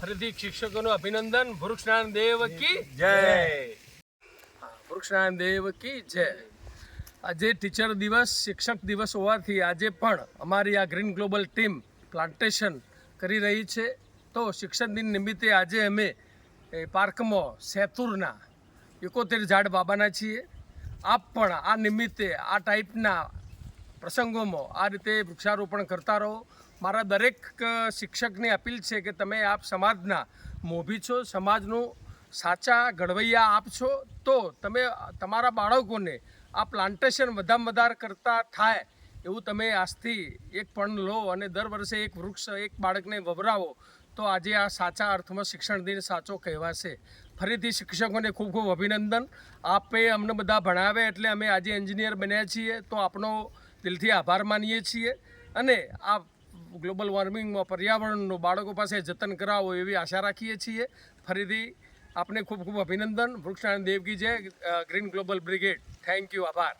ફરીથી શિક્ષકોનું અભિનંદન. વૃક્ષનારાયણ દેવ કી જય. વૃક્ષનારાયણ દેવ કી જય. આજે ટીચર દિવસ, શિક્ષક દિવસ હોવાથી આજે પણ અમારી આ ગ્રીન ગ્લોબલ ટીમ પ્લાન્ટેશન કરી રહી છે. તો શિક્ષક દિન નિમિત્તે આજે અમે પાર્કમાં સેતુરના 71 ઝાડ વાવવાના છીએ. આપ પણ આ નિમિત્તે આ ટાઈપના પ્રસંગોમાં આ રીતે વૃક્ષારોપણ કરતા રહો. મારા દરેક શિક્ષકની અપીલ છે કે તમે આપ સમાજના મોભી છો, સમાજનું સાચા ઘડવૈયા આપ છો, તો તમે તમારા બાળકોને આ પ્લાન્ટેશન વધારે વધારે કરતા થાય એવું તમે આજથી એક પણ લો અને દર વર્ષે એક વૃક્ષ એક બાળકને વવરાવો, તો આજે આ સાચા અર્થમાં શિક્ષણ દિન સાચો કહેવાશે. ફરીથી શિક્ષકોને ખૂબ ખૂબ અભિનંદન. આપે અમને બધા ભણાવે એટલે અમે આજે એન્જિનિયર બન્યા છીએ, તો આપણો દિલથી આભાર માનીએ છીએ. અને આ ગ્લોબલ વોર્મિંગમાં પર્યાવરણનું બાળકો પાસે જતન કરાવો એવી આશા રાખીએ છીએ. ફરીથી આપને ખૂબ ખૂબ અભિનંદન. વૃક્ષનારાયણ દેવ કી જય. Green global brigade. Thank you. આભાર.